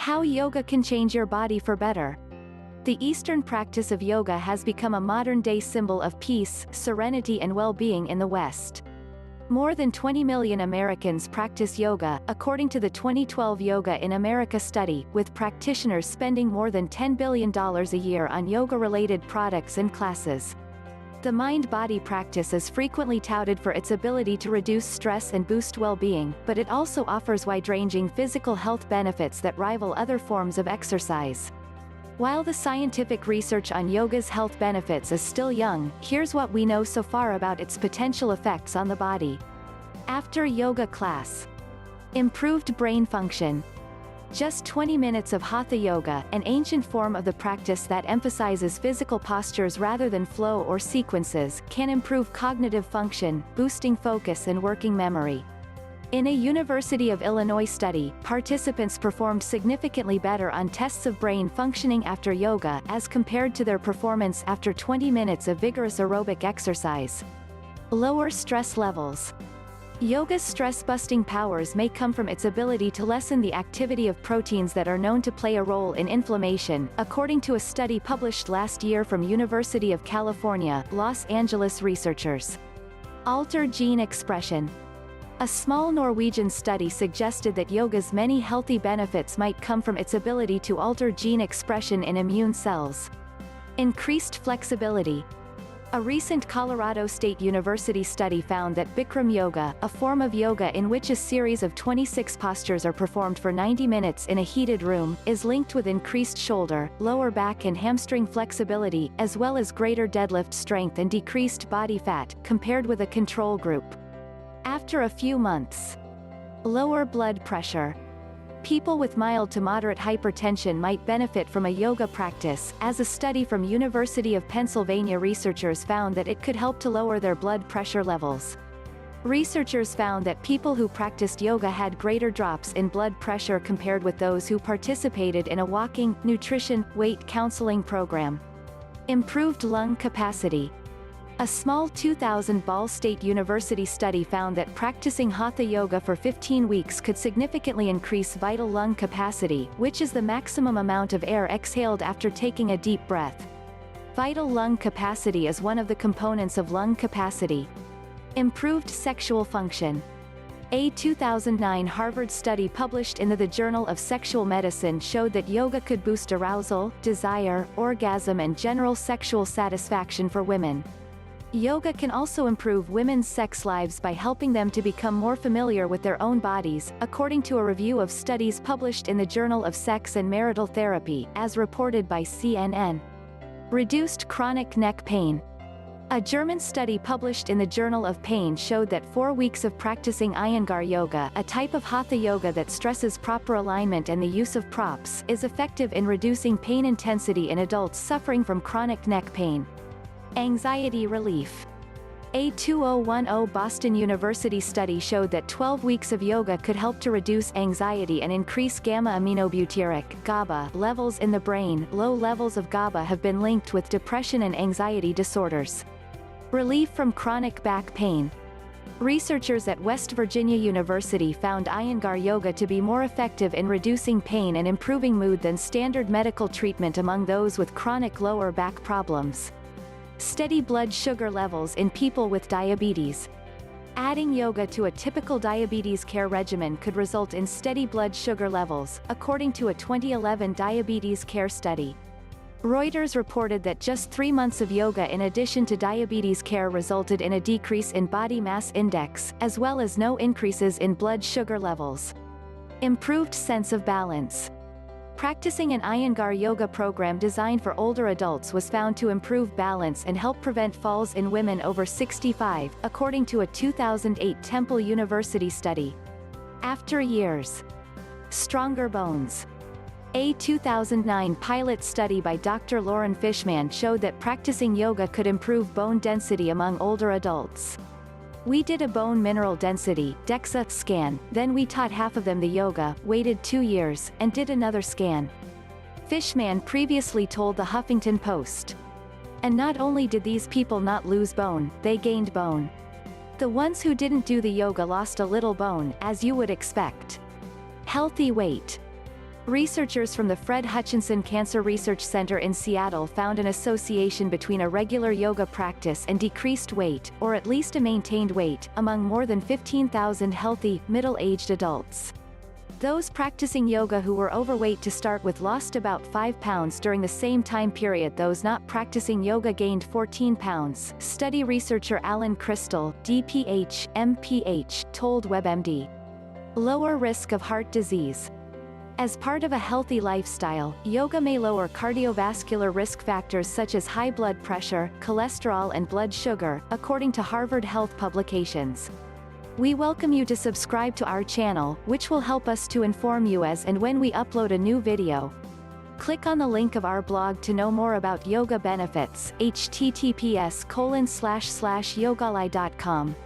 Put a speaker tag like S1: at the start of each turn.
S1: How yoga can change your body for better. The Eastern practice of yoga has become a modern-day symbol of peace, serenity and well-being in the West. More than 20 million Americans practice yoga, according to the 2012 Yoga in America study, with practitioners spending more than $10 billion a year on yoga-related products and classes. The mind-body practice is frequently touted for its ability to reduce stress and boost well-being, but it also offers wide-ranging physical health benefits that rival other forms of exercise. While the scientific research on yoga's health benefits is still young, here's what we know so far about its potential effects on the body. After a yoga class. Improved brain function. Just 20 minutes of hatha yoga, an ancient form of the practice that emphasizes physical postures rather than flow or sequences, can improve cognitive function, boosting focus and working memory. In a University of Illinois study, participants performed significantly better on tests of brain functioning after yoga as compared to their performance after 20 minutes of vigorous aerobic exercise. Lower stress levels. Yoga's stress-busting powers may come from its ability to lessen the activity of proteins that are known to play a role in inflammation, according to a study published last year from University of California, Los Angeles researchers. Alter gene expression. A small Norwegian study suggested that yoga's many healthy benefits might come from its ability to alter gene expression in immune cells. Increased flexibility. A recent Colorado State University study found that Bikram yoga, a form of yoga in which a series of 26 postures are performed for 90 minutes in a heated room, is linked with increased shoulder, lower back and hamstring flexibility, as well as greater deadlift strength and decreased body fat, compared with a control group. After a few months. Lower blood pressure. People with mild to moderate hypertension might benefit from a yoga practice, as a study from University of Pennsylvania researchers found that it could help to lower their blood pressure levels. Researchers found that people who practiced yoga had greater drops in blood pressure compared with those who participated in a walking, nutrition, weight counseling program. Improved lung capacity. A small 2000 Ball State University study found that practicing hatha yoga for 15 weeks could significantly increase vital lung capacity, which is the maximum amount of air exhaled after taking a deep breath. Vital lung capacity is one of the components of lung capacity. Improved sexual function. A 2009 Harvard study published in the Journal of Sexual Medicine showed that yoga could boost arousal, desire, orgasm and general sexual satisfaction for women. Yoga can also improve women's sex lives by helping them to become more familiar with their own bodies, according to a review of studies published in the Journal of Sex and Marital Therapy, as reported by CNN. Reduced chronic neck pain. A German study published in the Journal of Pain showed that 4 weeks of practicing Iyengar yoga, a type of hatha yoga that stresses proper alignment and the use of props, is effective in reducing pain intensity in adults suffering from chronic neck pain. Anxiety relief. A 2010 Boston University study showed that 12 weeks of yoga could help to reduce anxiety and increase gamma-aminobutyric (GABA) levels in the brain. Low levels of GABA have been linked with depression and anxiety disorders. Relief from chronic back pain. Researchers at West Virginia University found Iyengar yoga to be more effective in reducing pain and improving mood than standard medical treatment among those with chronic lower back problems. Steady blood sugar levels in people with diabetes. Adding yoga to a typical diabetes care regimen could result in steady blood sugar levels, according to a 2011 diabetes care study. Reuters reported that just 3 months of yoga in addition to diabetes care resulted in a decrease in body mass index, as well as no increases in blood sugar levels. Improved sense of balance. Practicing an Iyengar yoga program designed for older adults was found to improve balance and help prevent falls in women over 65, according to a 2008 Temple University study. After years. Stronger bones. A 2009 pilot study by Dr. Lauren Fishman showed that practicing yoga could improve bone density among older adults. We did a bone mineral density DEXA scan, then we taught half of them the yoga, waited 2 years, and did another scan. Fishman previously told the Huffington Post. And not only did these people not lose bone, they gained bone. The ones who didn't do the yoga lost a little bone, as you would expect. Healthy weight. Researchers from the Fred Hutchinson Cancer Research Center in Seattle found an association between a regular yoga practice and decreased weight, or at least a maintained weight, among more than 15,000 healthy, middle-aged adults. Those practicing yoga who were overweight to start with lost about 5 pounds during the same time period. Those not practicing yoga gained 14 pounds, study researcher Alan Crystal, DPH, MPH, told WebMD. Lower risk of heart disease. As part of a healthy lifestyle, yoga may lower cardiovascular risk factors such as high blood pressure, cholesterol and blood sugar, according to Harvard Health publications. We welcome you to subscribe to our channel, which will help us to inform you as and when we upload a new video. Click on the link of our blog to know more about yoga benefits, https://yogalai.com.